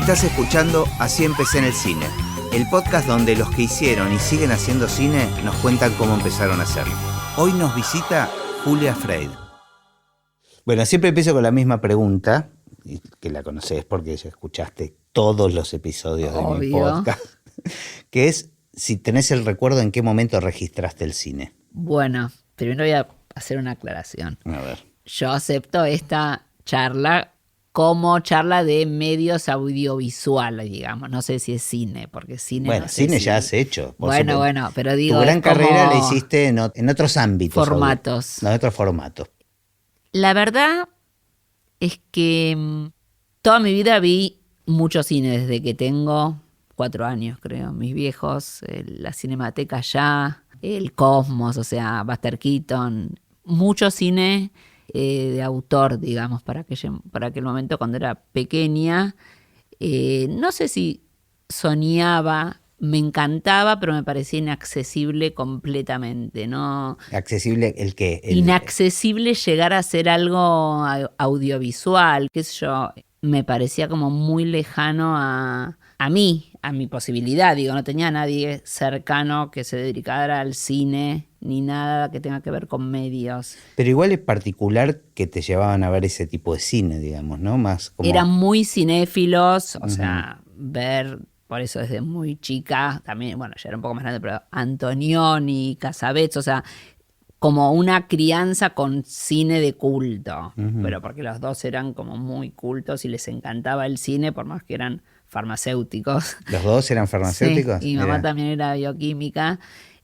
Estás escuchando Así empecé en el cine, el podcast donde los que hicieron y siguen haciendo cine nos cuentan cómo empezaron a hacerlo. Hoy nos visita Julia Freid. Bueno, siempre empiezo con la misma pregunta, que la conocés porque ya escuchaste todos los episodios de mi podcast, que es si tenés el recuerdo en qué momento registraste el cine. Bueno, primero voy a hacer una aclaración. A ver. Yo acepto esta charla como charla de medios audiovisuales, digamos. No sé si es cine, porque cine Bueno, no sé cine si... ya has hecho. Bueno, pero digo... Tu gran es como carrera la hiciste en otros ámbitos. formatos. En otros formatos. La verdad es que toda mi vida vi mucho cine desde que tengo 4 años, creo. Mis viejos, la Cinemateca Ya, el Cosmos, o sea, Buster Keaton. Mucho cine de autor, digamos, para aquel momento cuando era pequeña. No sé si soñaba, me encantaba, pero me parecía inaccesible completamente, ¿no? ¿Accesible el qué? Inaccesible llegar a hacer algo audiovisual, qué sé yo. Me parecía como muy lejano a mí, a mi posibilidad. Digo, no tenía nadie cercano que se dedicara al cine ni nada que tenga que ver con medios. Pero igual es particular que te llevaban a ver ese tipo de cine, digamos, ¿no? Más como... Eran muy cinéfilos, o sea, ver, por eso desde muy chica, también, bueno, ya era un poco más grande, pero Antonioni, Cassavetes, o sea, como una crianza con cine de culto, pero porque los dos eran como muy cultos y les encantaba el cine, por más que eran farmacéuticos. ¿Los dos eran farmacéuticos? Sí, y mi mamá también era bioquímica,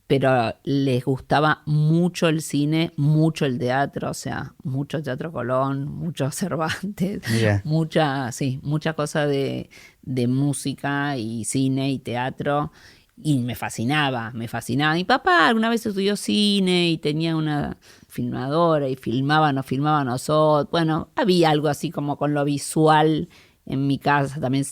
pero les gustaba mucho el cine, mucho el teatro, o sea, mucho Teatro Colón, mucho Cervantes, mucha cosa de música y cine y teatro. Y me fascinaba. Mi papá alguna vez estudió cine y tenía una filmadora y nos filmaba nosotros. Bueno, había algo así como con lo visual en mi casa. También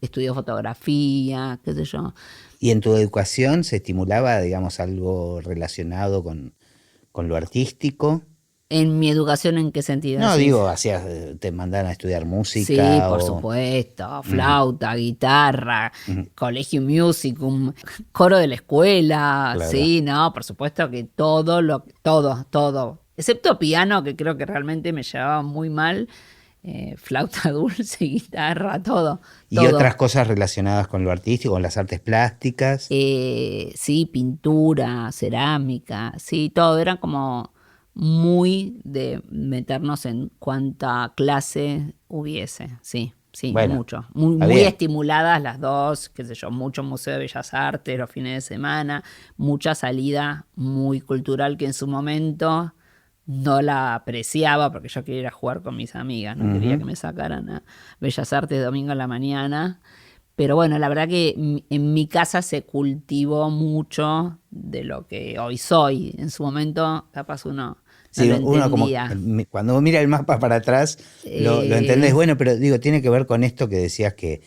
estudió fotografía, qué sé yo. ¿Y en tu educación se estimulaba, digamos, algo relacionado con lo artístico? ¿En mi educación en qué sentido? No, ¿Sí? digo, te mandaban a estudiar música. Sí, por supuesto. Flauta, guitarra, colegio musicum, coro de la escuela. Claro. Sí, no, por supuesto que todo. Excepto piano, que creo que realmente me llevaba muy mal. Flauta dulce, guitarra, todo. ¿Y otras cosas relacionadas con lo artístico, con las artes plásticas? Sí, pintura, cerámica, sí, todo. Eran como muy de meternos en cuanta clase hubiese, sí, bueno, mucho. Muy estimuladas las dos, qué sé yo, mucho Museo de Bellas Artes los fines de semana, mucha salida muy cultural que en su momento no la apreciaba porque yo quería ir a jugar con mis amigas, no quería que me sacaran a Bellas Artes domingo en la mañana. Pero bueno, la verdad que en mi casa se cultivó mucho de lo que hoy soy. En su momento, capaz uno no lo entendía. Como cuando mira el mapa para atrás, lo entendés. Bueno, pero digo, tiene que ver con esto que decías que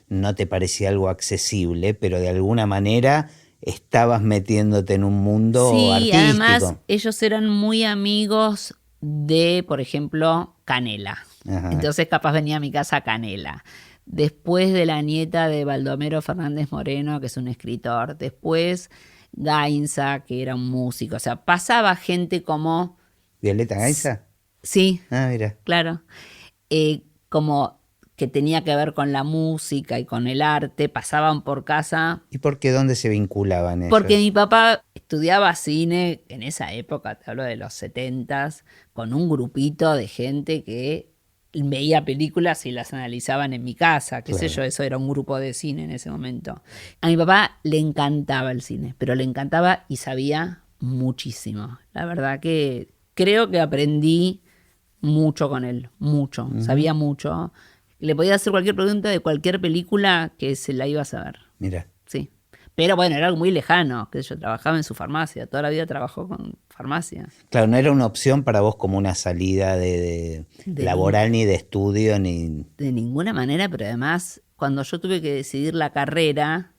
no te parecía algo accesible, pero de alguna manera estabas metiéndote en un mundo artístico. Sí, además ellos eran muy amigos de, por ejemplo, Canela. Ajá. Entonces capaz venía a mi casa Canela. Después de la nieta de Baldomero Fernández Moreno, que es un escritor. Después Gainza, que era un músico. O sea, pasaba gente como... ¿Violeta Gainza? Sí. Ah, mira. Claro. Como que tenía que ver con la música y con el arte. Pasaban por casa. ¿Y por qué? ¿Dónde se vinculaban ellos? Porque mi papá estudiaba cine en esa época, te hablo de los 70s, con un grupito de gente que veía películas y las analizaban en mi casa, qué sé yo, eso era un grupo de cine en ese momento. A mi papá le encantaba el cine, pero le encantaba y sabía muchísimo. La verdad que creo que aprendí mucho con él, mucho, sabía mucho. Le podía hacer cualquier pregunta de cualquier película que se la iba a saber. Mira. Sí. Pero bueno, era algo muy lejano, que yo trabajaba en su farmacia, toda la vida trabajó con farmacia. Claro, no era una opción para vos como una salida de laboral ni de estudio ni... De ninguna manera, pero además cuando yo tuve que decidir la carrera,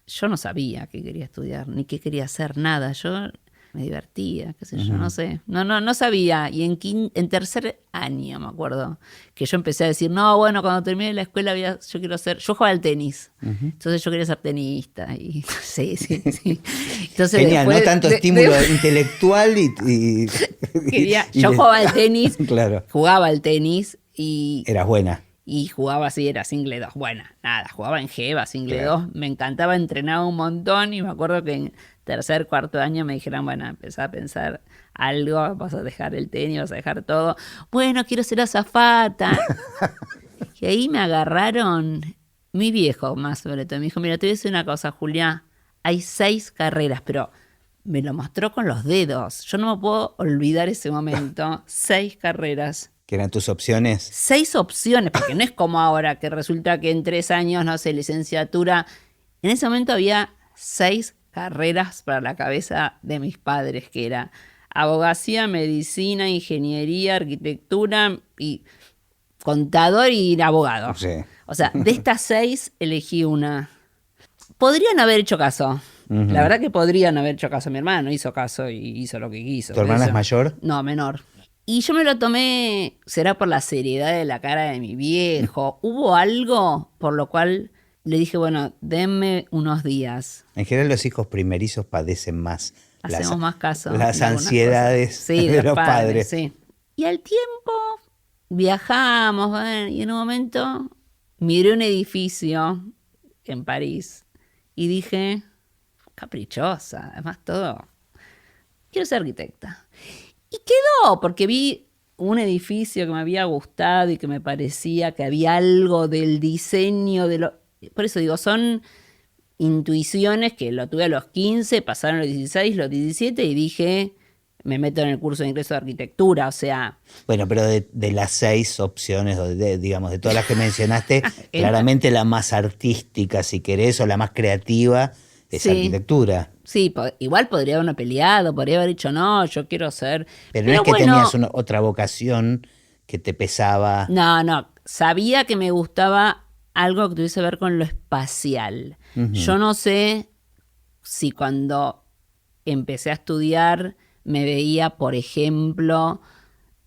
yo no sabía qué quería estudiar, ni qué quería hacer, nada. Yo me divertía, qué sé yo, no sé. No sabía. Y en tercer año, me acuerdo, que yo empecé a decir, no, bueno, cuando termine la escuela yo jugaba al tenis. Entonces yo quería ser tenista. Y, sí. Entonces, genial, después, ¿no? Tanto estímulo intelectual y yo jugaba al tenis, claro. Jugaba al tenis y... Eras buena. Y jugaba así, era single 2. Bueno, nada, jugaba en Geva, single Claro. 2. Me encantaba, entrenaba un montón y me acuerdo que en tercer, cuarto año me dijeron, bueno, empezá a pensar algo, vas a dejar el tenis, vas a dejar todo. Bueno, quiero ser azafata. Y ahí me agarraron, mi viejo más sobre todo, me dijo, mira, te voy a decir una cosa, Julia, hay 6 carreras, pero me lo mostró con los dedos. Yo no me puedo olvidar ese momento. 6 carreras. ¿Qué eran tus opciones? 6 opciones, porque no es como ahora, que resulta que en 3 años, no sé, licenciatura. En ese momento había 6 carreras para la cabeza de mis padres, que era abogacía, medicina, ingeniería, arquitectura y contador y abogado. Sí. O sea, de estas 6 elegí una. Podrían haber hecho caso. La verdad que podrían haber hecho caso. Mi hermano hizo caso y hizo lo que quiso. ¿Tu hermana es mayor? No, menor. Y yo me lo tomé, será por la seriedad de la cara de mi viejo. Hubo algo por lo cual le dije, bueno, denme unos días. En general los hijos primerizos padecen más. Hacemos más caso. Las ansiedades sí, de los padres. Sí. Y al tiempo viajamos, bueno, y en un momento miré un edificio en París y dije, caprichosa, además todo, quiero ser arquitecta. Y quedó, porque vi un edificio que me había gustado y que me parecía que había algo del diseño, por eso digo, son intuiciones que lo tuve a los 15, pasaron los 16, los 17 y dije, me meto en el curso de ingreso de arquitectura, o sea... Bueno, pero de las 6 opciones, digamos, de todas las que mencionaste, claramente la más artística, si querés, o la más creativa es arquitectura. Sí, igual podría haberme peleado, podría haber dicho, no, yo quiero ser... Pero no es que tenías otra vocación que te pesaba. No, sabía que me gustaba algo que tuviese que ver con lo espacial. Yo no sé si cuando empecé a estudiar me veía, por ejemplo,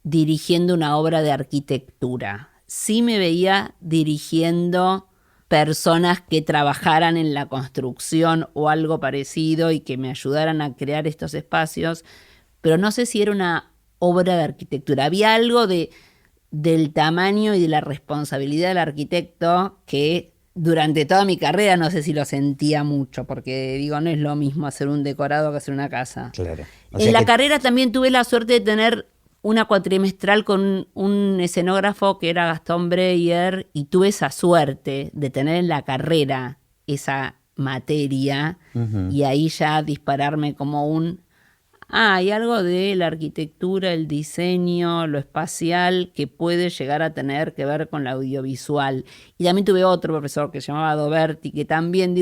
dirigiendo una obra de arquitectura. Sí me veía dirigiendo personas que trabajaran en la construcción o algo parecido y que me ayudaran a crear estos espacios, pero no sé si era una obra de arquitectura. Había algo del tamaño y de la responsabilidad del arquitecto que durante toda mi carrera no sé si lo sentía mucho, porque digo, no es lo mismo hacer un decorado que hacer una casa. Claro. En la carrera también tuve la suerte de tener una cuatrimestral con un escenógrafo que era Gastón Breyer y tuve esa suerte de tener en la carrera esa materia y ahí ya dispararme como hay algo de la arquitectura, el diseño, lo espacial que puede llegar a tener que ver con lo audiovisual. Y también tuve otro profesor que se llamaba Doberti, que también,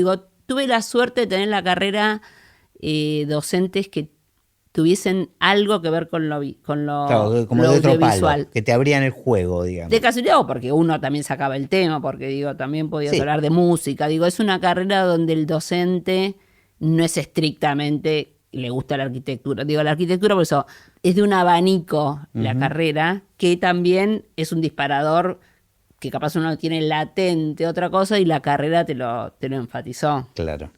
tuve la suerte de tener en la carrera docentes que tuviesen algo que ver con lo claro, como lo de otro audiovisual. palo, que te abrían el juego, digamos. De casualidad, o porque uno también sacaba el tema, porque también podías hablar de música. Es una carrera donde el docente no es estrictamente le gusta la arquitectura. La arquitectura por eso es de un abanico la carrera, que también es un disparador que capaz uno tiene latente otra cosa y la carrera te lo enfatizó. Claro.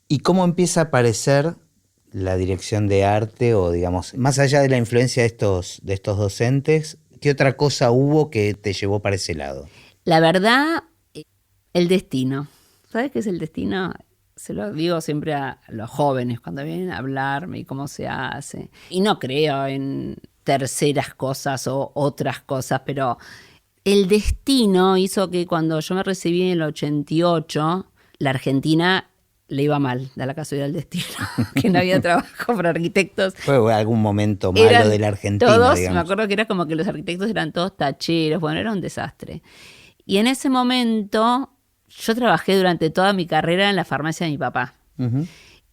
¿Y cómo empieza a aparecer la dirección de arte o, digamos, más allá de la influencia de estos docentes, qué otra cosa hubo que te llevó para ese lado? La verdad, el destino. ¿Sabes qué es el destino? Se lo digo siempre a los jóvenes cuando vienen a hablarme y cómo se hace. Y no creo en terceras cosas o otras cosas, pero el destino hizo que cuando yo me recibí en el 88, la Argentina le iba mal, da la casualidad del destino, que no había trabajo para arquitectos. Fue algún momento malo de la Argentina, todos, digamos. Me acuerdo que era como que los arquitectos eran todos tacheros, bueno, era un desastre. Y en ese momento yo trabajé durante toda mi carrera en la farmacia de mi papá.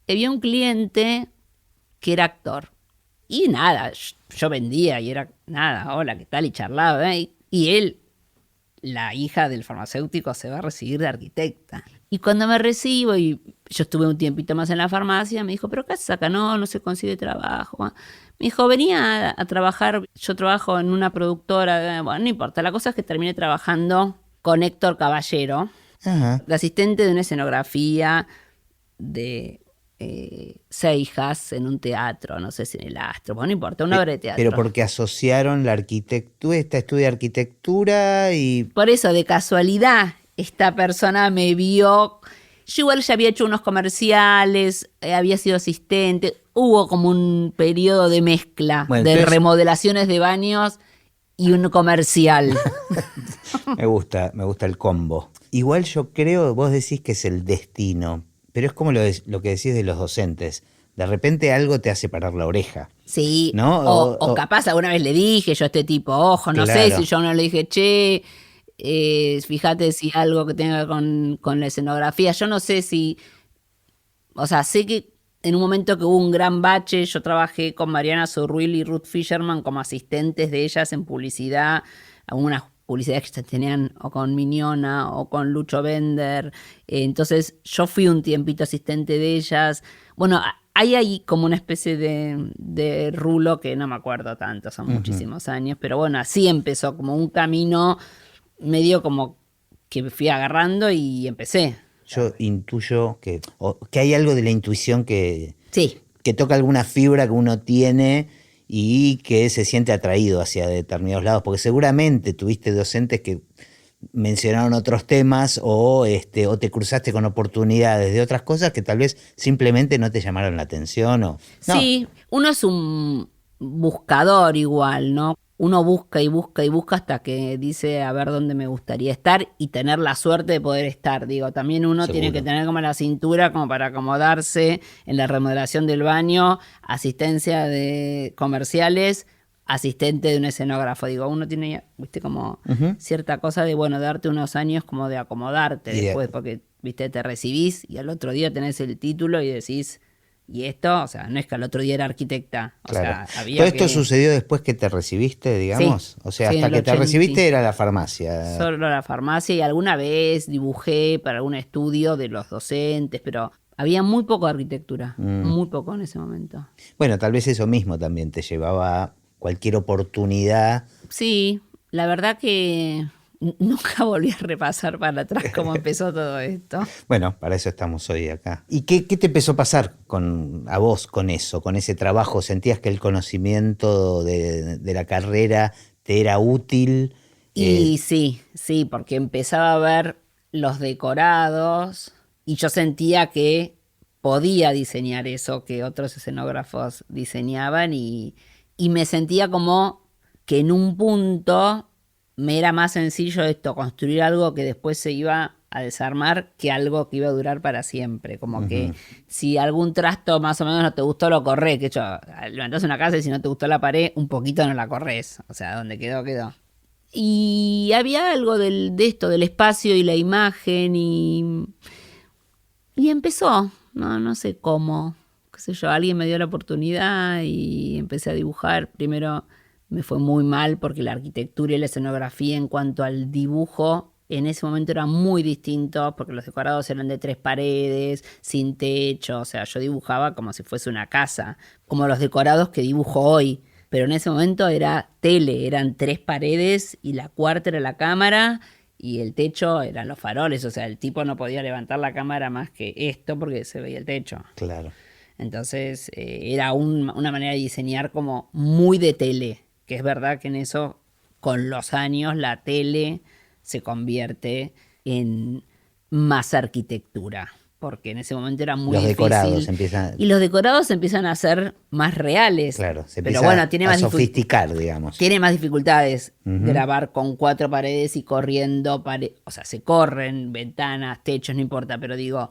Había un cliente que era actor. Y nada, yo vendía y era nada, hola, ¿qué tal? Y charlaba. Y él la hija del farmacéutico se va a recibir de arquitecta. Y cuando me recibo y yo estuve un tiempito más en la farmacia, me dijo, ¿pero qué haces acá? No se consigue trabajo. Me dijo, venía a trabajar, yo trabajo en una productora, bueno, no importa, la cosa es que terminé trabajando con Héctor Caballero, de asistente de una escenografía de Seijas en un teatro, no sé si en el Astro, bueno, no importa, una obra de teatro. Pero porque asociaron la arquitectura, estudia arquitectura y... Por eso, de casualidad, esta persona me vio. Yo igual ya había hecho unos comerciales, había sido asistente, hubo como un periodo de mezcla de remodelaciones de baños y un comercial. Me gusta el combo. Igual yo creo, vos decís que es el destino, pero es como lo que decís de los docentes. De repente algo te hace parar la oreja. Sí, ¿no? O capaz alguna vez le dije yo a este tipo, ojo, no sé si yo no le dije, che, fíjate si algo que tenga con la escenografía. Yo no sé si, o sea, sé que en un momento que hubo un gran bache, yo trabajé con Mariana Zurruil y Ruth Fisherman como asistentes de ellas en publicidad, algunas publicidades que tenían o con Miñona o con Lucho Bender. Entonces yo fui un tiempito asistente de ellas. Bueno, hay ahí como una especie de rulo que no me acuerdo tanto, son muchísimos años, pero bueno, así empezó como un camino medio como que fui agarrando y empecé. Yo intuyo que hay algo de la intuición que toca alguna fibra que uno tiene y que se siente atraído hacia determinados lados, porque seguramente tuviste docentes que mencionaron otros temas o te cruzaste con oportunidades de otras cosas que tal vez simplemente no te llamaron la atención. No. Sí, uno es un buscador igual, ¿no? Uno busca y busca y busca hasta que dice a ver dónde me gustaría estar y tener la suerte de poder estar. Digo, también uno tiene que tener como la cintura como para acomodarse en la remodelación del baño, asistencia de comerciales, asistente de un escenógrafo. Digo, uno tiene, viste, como cierta cosa de, bueno, darte unos años como de acomodarte después, porque, viste, te recibís y al otro día tenés el título y decís... Y esto, o sea, no es que al otro día era arquitecta. O sea, había ¿todo esto sucedió después que te recibiste, digamos? Sí, o sea, hasta que te recibiste era la farmacia. Solo la farmacia y alguna vez dibujé para algún estudio de los docentes, pero había muy poco de arquitectura, muy poco en ese momento. Bueno, tal vez eso mismo también te llevaba a cualquier oportunidad. Sí, la verdad que... Nunca volví a repasar para atrás cómo empezó todo esto. Bueno, para eso estamos hoy acá. ¿Y qué te empezó a pasar a vos con eso, con ese trabajo? ¿Sentías que el conocimiento de la carrera te era útil? Y sí, porque empezaba a ver los decorados y yo sentía que podía diseñar eso que otros escenógrafos diseñaban y me sentía como que en un punto... me era más sencillo esto, construir algo que después se iba a desarmar que algo que iba a durar para siempre. Como que si algún trasto más o menos no te gustó, lo corrés. Que hecho, levantás una casa y si no te gustó la pared, un poquito no la corres. O sea, donde quedó, quedó. Y había algo de esto, del espacio y la imagen y empezó. No sé cómo. Qué sé yo, alguien me dio la oportunidad y empecé a dibujar. Primero... me fue muy mal porque la arquitectura y la escenografía en cuanto al dibujo en ese momento era muy distinto porque los decorados eran de 3 paredes, sin techo, o sea, yo dibujaba como si fuese una casa, como los decorados que dibujo hoy, pero en ese momento era tele, eran 3 paredes y la cuarta era la cámara y el techo eran los faroles, o sea, el tipo no podía levantar la cámara más que esto porque se veía el techo. Claro. Entonces era una manera de diseñar como muy de tele. Que es verdad que en eso, con los años, la tele se convierte en más arquitectura. Porque en ese momento era muy difícil. Y los decorados empiezan a ser más reales. Claro, se empieza a sofisticar, digamos. Tiene más dificultades grabar con 4 paredes y corriendo. O sea, se corren ventanas, techos, no importa. Pero digo,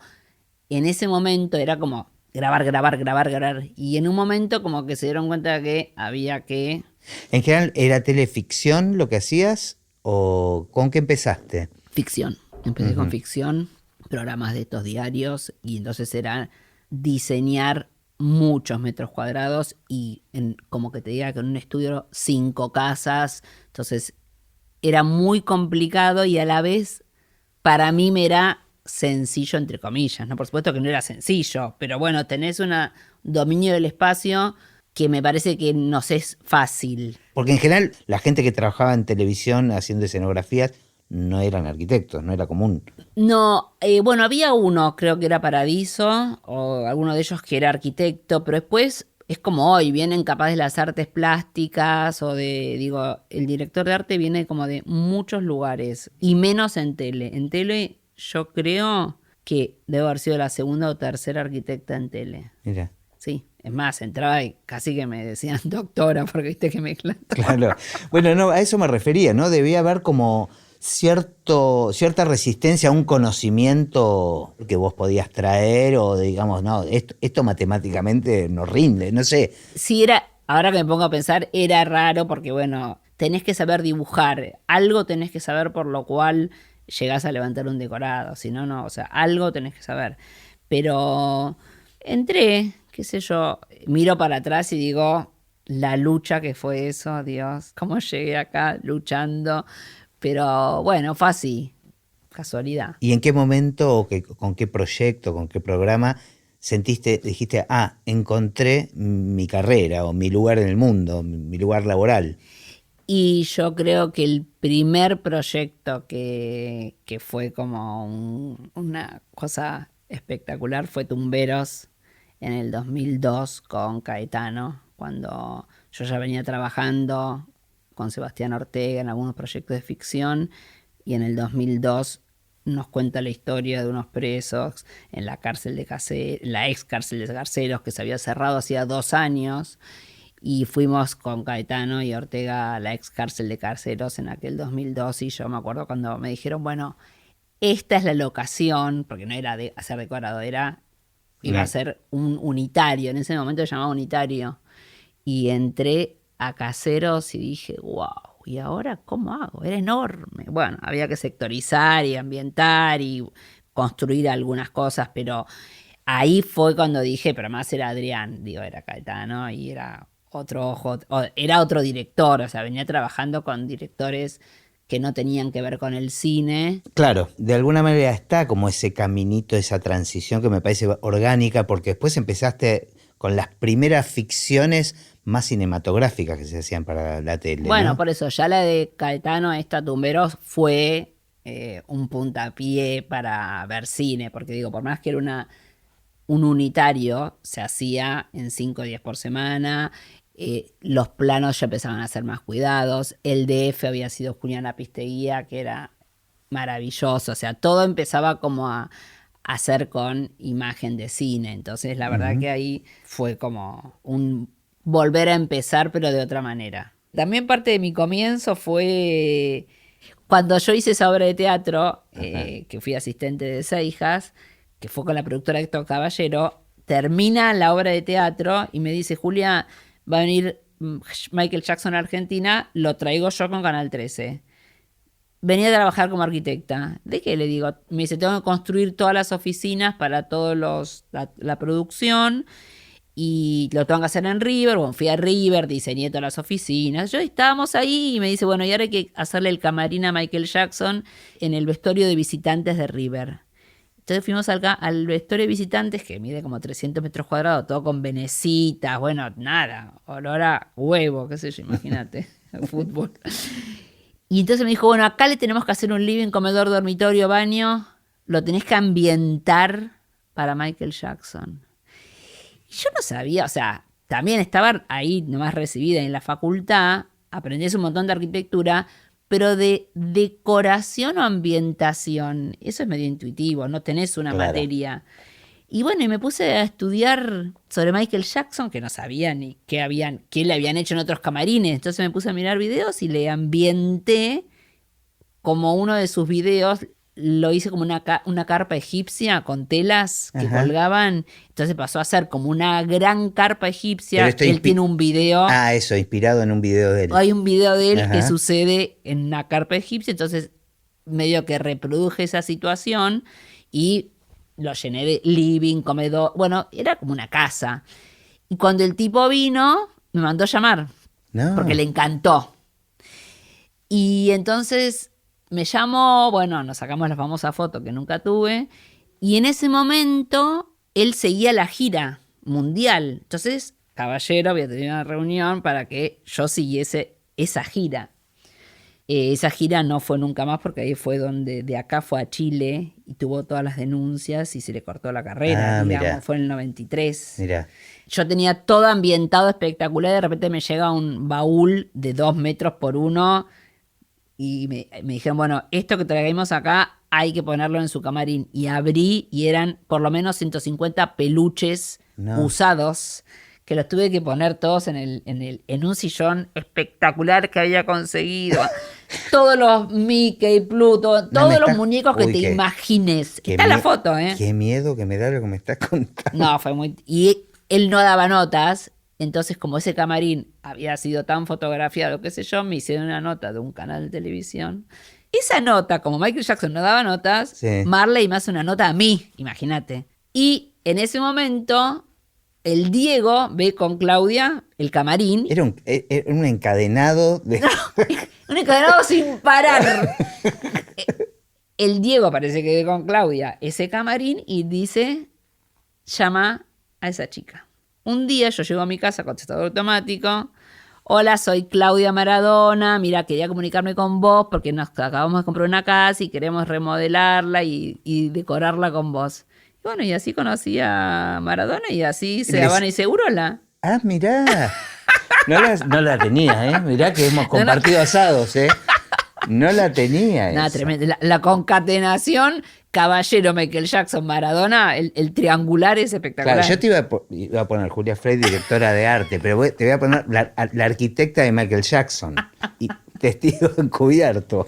en ese momento era como grabar. Y en un momento como que se dieron cuenta que había que... ¿En general era teleficción lo que hacías o con qué empezaste? Ficción. Empecé con ficción, programas de estos diarios y entonces era diseñar muchos metros cuadrados y como que te diga que en un estudio 5 casas, entonces era muy complicado y a la vez para mí me era sencillo, entre comillas, ¿no? Por supuesto que no era sencillo, pero bueno, tenés un dominio del espacio que me parece que nos es fácil. Porque en general la gente que trabajaba en televisión haciendo escenografías no eran arquitectos, no era común. No, bueno, había uno, creo que era Paradiso, o alguno de ellos que era arquitecto, pero después es como hoy, vienen capaz de las artes plásticas o el director de arte viene como de muchos lugares y menos en tele. En tele yo creo que debo haber sido la segunda o tercera arquitecta en tele. Mira. Sí, es más, entraba y casi que me decían doctora, porque viste que me Claro. Bueno, no, a eso me refería, ¿no? Debía haber como cierta resistencia a un conocimiento que vos podías traer o digamos, no, esto matemáticamente no rinde, no sé. Sí, ahora que me pongo a pensar, era raro porque, bueno, tenés que saber dibujar, algo tenés que saber por lo cual llegás a levantar un decorado, si no, no, o sea, algo tenés que saber. Pero entré, qué sé yo, miro para atrás y digo, la lucha que fue eso, Dios, cómo llegué acá luchando. Pero bueno, fue así, casualidad. ¿Y en qué momento o con qué proyecto, con qué programa dijiste, encontré mi carrera o mi lugar en el mundo, mi lugar laboral? Y yo creo que el primer proyecto que fue como una cosa espectacular fue Tumberos en el 2002 con Caetano, cuando yo ya venía trabajando con Sebastián Ortega en algunos proyectos de ficción y en el 2002 nos cuenta la historia de unos presos en la cárcel la ex cárcel de Garceros que se había cerrado hacía 2 años y fuimos con Caetano y Ortega a la ex cárcel de Carceros en aquel 2002 y yo me acuerdo cuando me dijeron, bueno, esta es la locación, porque no era de hacer decorado, iba a ser un unitario, en ese momento se llamaba unitario y entré a Caseros y dije, wow, ¿y ahora cómo hago? Era enorme. Bueno, había que sectorizar y ambientar y construir algunas cosas, pero ahí fue cuando dije, pero más era Adrián, era Caetano y era otro ojo, era otro director, o sea, venía trabajando con directores que no tenían que ver con el cine. Claro, de alguna manera está como ese caminito, esa transición que me parece orgánica, porque después empezaste con las primeras ficciones más cinematográficas que se hacían para la tele. Bueno, ¿no? por eso, ya la de Caetano, esta Tumberos, fue un puntapié para ver cine, porque por más que era un unitario, se hacía en 5 días por semana, los planos ya empezaban a ser más cuidados, el DF había sido Julián Apisteguía, que era maravilloso, o sea, todo empezaba como a hacer con imagen de cine, entonces la verdad que ahí fue como un volver a empezar, pero de otra manera. También parte de mi comienzo fue cuando yo hice esa obra de teatro, que fui asistente de Seijas, que fue con la productora Héctor Caballero, termina la obra de teatro y me dice, Julia, va a venir Michael Jackson a Argentina, lo traigo yo con Canal 13. Venía a trabajar como arquitecta. ¿De qué? Le digo, me dice, tengo que construir todas las oficinas para todos la producción y lo tengo que hacer en River. Bueno, fui a River, diseñé todas las oficinas. Yo estábamos ahí y me dice, bueno, y ahora hay que hacerle el camarín a Michael Jackson en el vestuario de visitantes de River. Entonces fuimos al vestuario de visitantes, que mide como 300 metros cuadrados, todo con venecitas, bueno, nada, olor a huevo, qué sé yo, imagínate, fútbol. Y entonces me dijo, bueno, acá le tenemos que hacer un living, comedor, dormitorio, baño, lo tenés que ambientar para Michael Jackson. Y yo no sabía, o sea, también estaba ahí nomás recibida en la facultad, aprendí un montón de arquitectura, pero de decoración o ambientación, eso es medio intuitivo, no tenés una materia. Y bueno, y me puse a estudiar sobre Michael Jackson, que no sabía ni qué le habían hecho en otros camarines. Entonces me puse a mirar videos y le ambienté como uno de sus videos. Lo hice como una carpa egipcia con telas que colgaban. Entonces pasó a ser como una gran carpa egipcia. Él tiene un video. Ah, eso, inspirado en un video de él. Hay un video de él que sucede en una carpa egipcia. Entonces medio que reproduje esa situación y lo llené de living, comedor. Bueno, era como una casa. Y cuando el tipo vino, me mandó a llamar. No. Porque le encantó. Y entonces me llamó, bueno, nos sacamos la famosa foto que nunca tuve, y en ese momento él seguía la gira mundial. Entonces, caballero, había tenido una reunión para que yo siguiese esa gira. Esa gira no fue nunca más porque ahí fue donde de acá fue a Chile y tuvo todas las denuncias y se le cortó la carrera, digamos, fue en el 93. Mirá. Yo tenía todo ambientado espectacular y de repente me llega un baúl de 2 metros por 1 y me dijeron, bueno, esto que trajimos acá hay que ponerlo en su camarín. Y abrí y eran por lo menos 150 peluches usados que los tuve que poner todos en un sillón espectacular que había conseguido. Todos los Mickey, Pluto, todos los muñecos que te imagines. Está la foto, ¿eh? Qué miedo que me da lo que me estás contando. No, fue muy... Y él no daba notas, entonces como ese camarín había sido tan fotografiado, qué sé yo, me hicieron una nota de un canal de televisión. Esa nota, como Michael Jackson no daba notas, sí. Marley me hace una nota a mí, imagínate. Y en ese momento... El Diego ve con Claudia el camarín. Era un encadenado de... No, un encadenado sin parar. El Diego parece que ve con Claudia ese camarín y dice, llama a esa chica. Un día yo llego a mi casa, contestador automático. Hola, soy Claudia Maradona. Mira, quería comunicarme con vos porque nos acabamos de comprar una casa y queremos remodelarla y decorarla con vos. Bueno, y así conocí a Maradona y así se Habana y Segurola. Ah, mirá. No la tenía, ¿eh? Mirá que hemos compartido asados, ¿eh? No la tenía. Nada, tremendo. La concatenación, caballero, Michael Jackson, Maradona, el triangular es espectacular. Claro, yo te iba a poner Julia Frey, directora de arte, pero te voy a poner la arquitecta de Michael Jackson. Y testigo encubierto.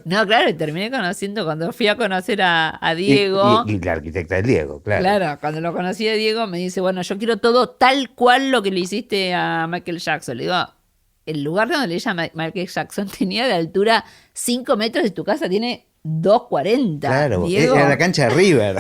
No, claro, y terminé conociendo cuando fui a conocer a Diego. Y la arquitecta de Diego, claro. Claro, cuando lo conocí a Diego me dice, bueno, yo quiero todo tal cual lo que le hiciste a Michael Jackson. Le digo, el lugar donde le llama Michael Jackson tenía de altura 5 metros y tu casa tiene 2.40. Claro, Diego. Era la cancha de River.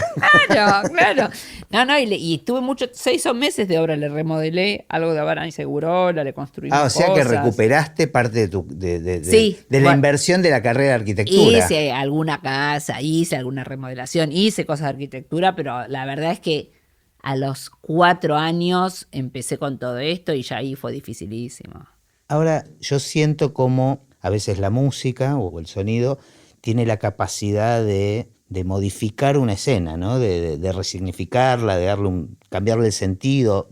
Claro. No, y estuve 6 meses de obra, le remodelé algo de Habana y Segurola, le construimos cosas. O sea que recuperaste parte de sí, la inversión de la carrera de arquitectura. Hice alguna casa, hice alguna remodelación, hice cosas de arquitectura, pero la verdad es que a los 4 años empecé con todo esto y ya ahí fue dificilísimo. Ahora, yo siento como a veces la música o el sonido tiene la capacidad de modificar una escena, ¿no? De resignificarla, de cambiarle el sentido.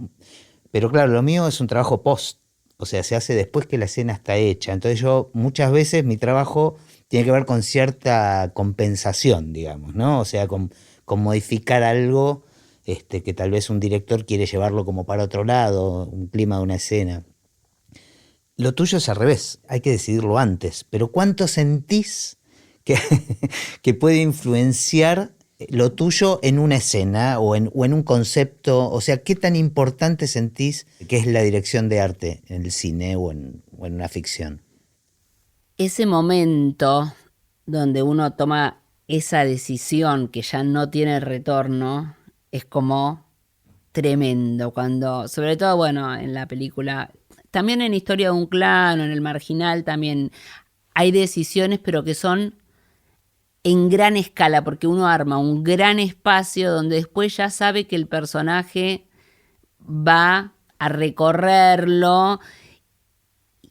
Pero claro, lo mío es un trabajo post, o sea, se hace después que la escena está hecha. Entonces yo, muchas veces, mi trabajo tiene que ver con cierta compensación, digamos, ¿no? O sea, con modificar algo que tal vez un director quiere llevarlo como para otro lado, un clima de una escena. Lo tuyo es al revés, hay que decidirlo antes. Pero ¿cuánto sentís que puede influenciar lo tuyo en una escena o en un concepto? O sea, ¿qué tan importante sentís que es la dirección de arte en el cine o en una ficción? Ese momento donde uno toma esa decisión que ya no tiene retorno es como tremendo. Cuando, sobre todo, bueno, en la película, también en Historia de un Clan o en El Marginal también hay decisiones, pero que son en gran escala, porque uno arma un gran espacio donde después ya sabe que el personaje va a recorrerlo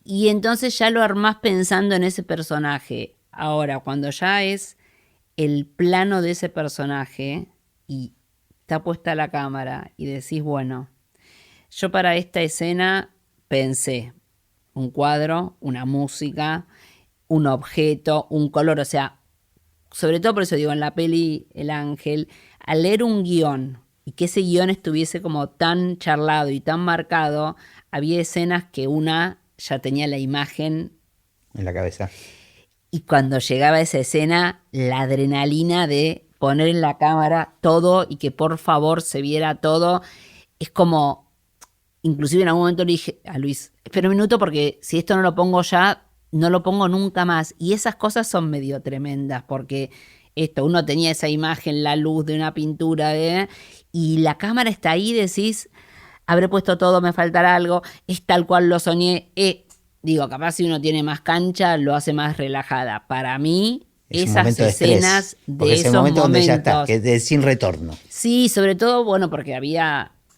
y entonces ya lo armás pensando en ese personaje. Ahora, cuando ya es el plano de ese personaje y está puesta la cámara y decís, bueno, yo para esta escena pensé un cuadro, una música, un objeto, un color, o sea, sobre todo por eso digo, en la peli El Ángel, al leer un guión y que ese guión estuviese como tan charlado y tan marcado, había escenas que una ya tenía la imagen en la cabeza. Y cuando llegaba esa escena, la adrenalina de poner en la cámara todo y que por favor se viera todo, es como, inclusive en algún momento le dije a Luis, espera un minuto porque si esto no lo pongo ya, no lo pongo nunca más. Y esas cosas son medio tremendas porque uno tenía esa imagen, la luz de una pintura, y la cámara está ahí, decís, habré puesto todo, me faltará algo, es tal cual lo soñé. digo, capaz si uno tiene más cancha, lo hace más relajada. Para mí, es esas escenas de es esos el momento donde ya momentos. está, que es sin retorno. Sí, sobre todo, bueno, porque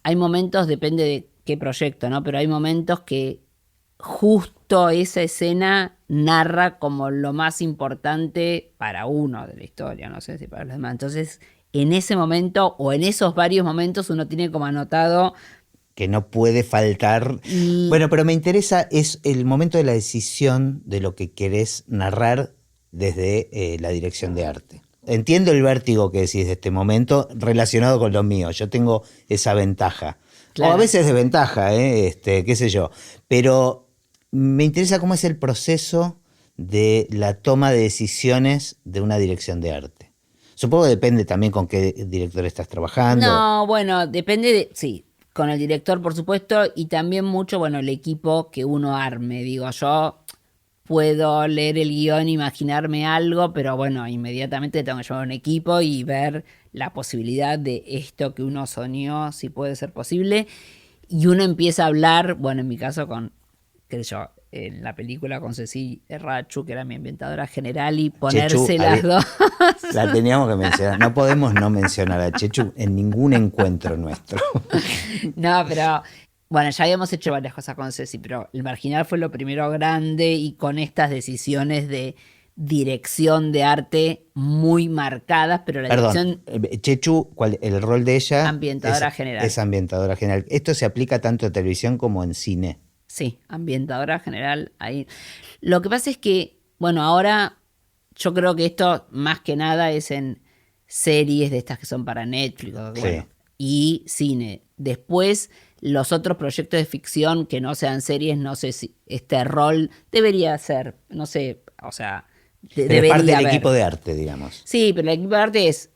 hay momentos, depende de qué proyecto, ¿no? Pero hay momentos que justo esa escena narra como lo más importante para uno de la historia, no sé si para los demás. Entonces, en ese momento o en esos varios momentos uno tiene como anotado. Que no puede faltar. Bueno, pero me interesa, es el momento de la decisión de lo que querés narrar desde la dirección de arte. Entiendo el vértigo que decís de este momento relacionado con lo mío. Yo tengo esa ventaja. Claro. O a veces desventaja, qué sé yo. Pero me interesa cómo es el proceso de la toma de decisiones de una dirección de arte. Supongo que depende también con qué director estás trabajando. No, bueno, depende de... Sí, con el director, por supuesto, y también mucho, bueno, el equipo que uno arme. Digo, yo puedo leer el guión, imaginarme algo, pero bueno, inmediatamente tengo que llevar un equipo y ver la posibilidad de esto que uno soñó, si puede ser posible. Y uno empieza a hablar, bueno, en mi caso con, qué sé yo, en la película con Ceci Errachu, que era mi ambientadora general, y ponerse Chechu, las dos. La teníamos que mencionar. No podemos no mencionar a Chechu en ningún encuentro nuestro. No, pero bueno, ya habíamos hecho varias cosas con Ceci, pero El Marginal fue lo primero grande y con estas decisiones de dirección de arte muy marcadas, pero la Perdón, dirección... Chechu, el rol de ella ambientadora general. Es ambientadora general. ¿Esto se aplica tanto en televisión como en cine? Sí, ambientadora general. Ahí. Lo que pasa es que, bueno, ahora yo creo que esto más que nada es en series de estas que son para Netflix, bueno, sí. Y cine. Después, los otros proyectos de ficción que no sean series, no sé si este rol debería ser, no sé, o sea, pero es parte del equipo de arte, digamos. Sí, pero el equipo de arte es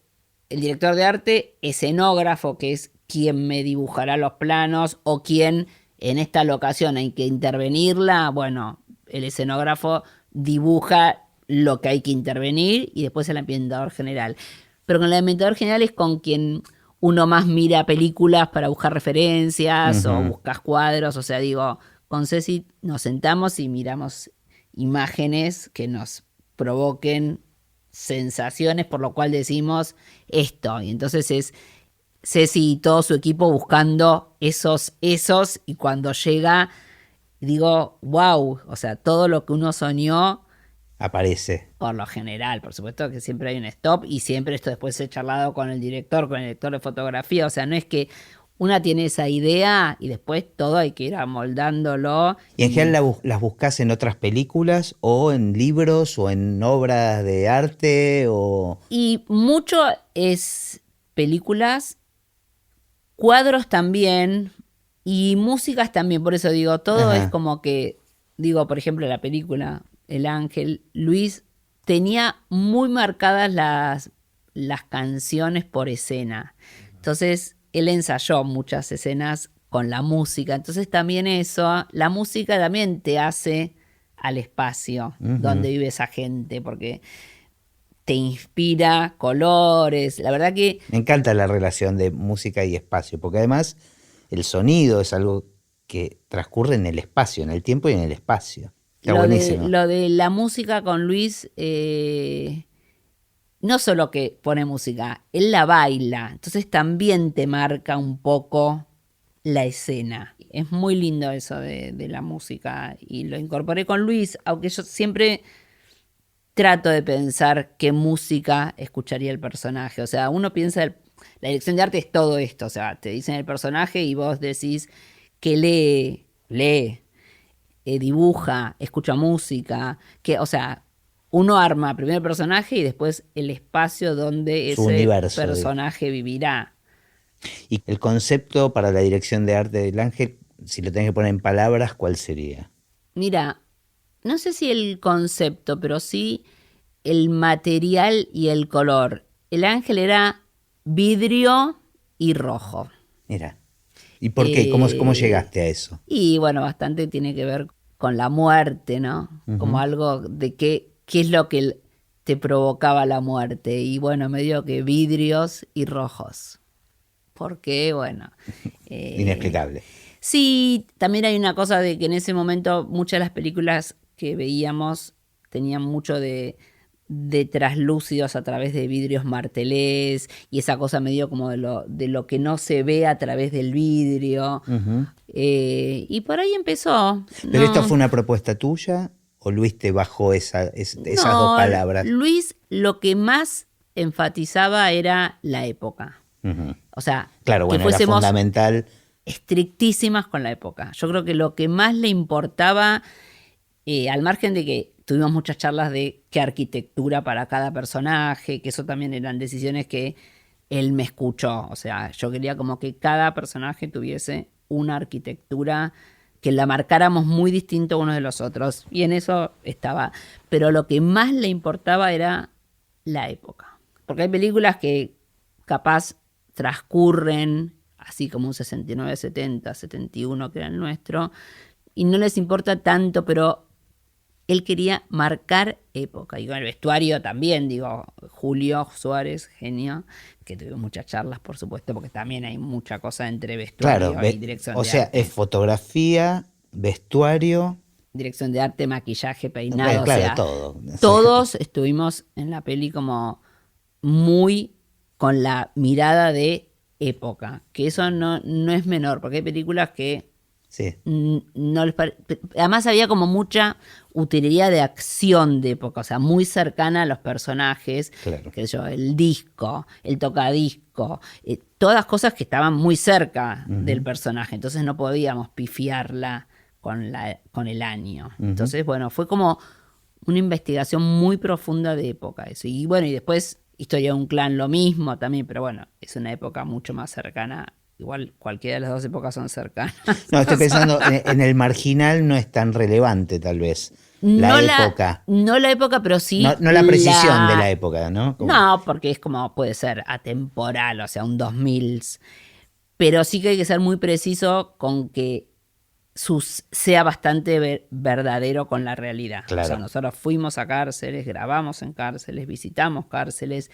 el director de arte, escenógrafo, que es quien me dibujará los planos o quien en esta locación hay que intervenirla, bueno, el escenógrafo dibuja lo que hay que intervenir y después el ambientador general. Pero con el ambientador general es con quien uno más mira películas para buscar referencias o buscas cuadros, o sea, digo, con Ceci nos sentamos y miramos imágenes que nos provoquen sensaciones, por lo cual decimos esto, y entonces es Ceci y todo su equipo buscando esos, y cuando llega, digo, wow, o sea, todo lo que uno soñó aparece. Por lo general, por supuesto que siempre hay un stop y siempre esto después he charlado con el director de fotografía, o sea, no es que una tiene esa idea y después todo hay que ir amoldándolo. ¿Y en general las buscas en otras películas o en libros o en obras de arte? Y mucho es películas, cuadros también y músicas también, por eso digo, todo es como que, digo, por ejemplo, la película El Ángel, Luis tenía muy marcadas las canciones por escena. Entonces, él ensayó muchas escenas con la música. Entonces, también eso, la música también te hace al espacio donde vive esa gente, porque te inspira colores. La verdad que... Me encanta la relación de música y espacio, porque además el sonido es algo que transcurre en el espacio, en el tiempo y en el espacio. Está buenísimo. Lo de la música con Luis, no solo que pone música, él la baila, entonces también te marca un poco la escena. Es muy lindo eso de la música y lo incorporé con Luis, aunque yo siempre trato de pensar qué música escucharía el personaje. O sea, uno piensa, la dirección de arte es todo esto, o sea, te dicen el personaje y vos decís que lee. Dibuja, escucha música, que, o sea, uno arma primero el personaje y después el espacio donde ese universo, personaje vivirá. Y el concepto para la dirección de arte del Ángel, si lo tenés que poner en palabras, ¿cuál sería? Mira, no sé si el concepto, pero sí el material y el color. El Ángel era vidrio y rojo. Mira. ¿Y por qué? ¿Cómo llegaste a eso? Y bueno, bastante tiene que ver con la muerte, ¿no? Como algo de qué es lo que te provocaba la muerte. Y bueno, medio que vidrios y rojos. Porque, bueno... Inexplicable. Sí, también hay una cosa de que en ese momento muchas de las películas que veíamos tenían mucho de traslúcidos a través de vidrios martelés y esa cosa medio como de lo que no se ve a través del vidrio. Uh-huh. Y por ahí empezó. ¿Pero esto fue una propuesta tuya o Luis te bajó esas dos palabras? Luis lo que más enfatizaba era la época. Uh-huh. O sea, claro, bueno, era fundamental. Estrictísimas con la época. Yo creo que lo que más le importaba, al margen de que tuvimos muchas charlas de qué arquitectura para cada personaje, que eso también eran decisiones que él me escuchó. O sea, yo quería como que cada personaje tuviese una arquitectura que la marcáramos muy distinto unos de los otros. Y en eso estaba. Pero lo que más le importaba era la época. Porque hay películas que capaz transcurren así como un 69, 70, 71 que era el nuestro, y no les importa tanto, pero él quería marcar época. Y con el vestuario también, digo, Julio Suárez, genio, que tuvimos muchas charlas, por supuesto, porque también hay mucha cosa entre vestuario y dirección de arte. O sea, es fotografía, vestuario... Dirección de arte, maquillaje, peinado, claro, o sea, todo. Todos estuvimos en la peli como muy con la mirada de época, que eso no es menor, porque hay películas que sí. No les además había como mucha utilería de acción de época, o sea, muy cercana a los personajes, claro. Que yo, el disco, el tocadisco, todas cosas que estaban muy cerca del personaje, entonces no podíamos pifiarla con el año. Entonces, bueno, fue como una investigación muy profunda de época eso. Y bueno, y después Historia de un clan lo mismo también, pero bueno, es una época mucho más cercana. Igual cualquiera de las dos épocas son cercanas. No, estoy pensando, en el marginal no es tan relevante tal vez la época. No la época, pero sí no la precisión de la época, ¿no? Como... No, porque es como puede ser atemporal, o sea, un 2000. Pero sí que hay que ser muy preciso con que sea bastante verdadero con la realidad. Claro. O sea, nosotros fuimos a cárceles, grabamos en cárceles, visitamos cárceles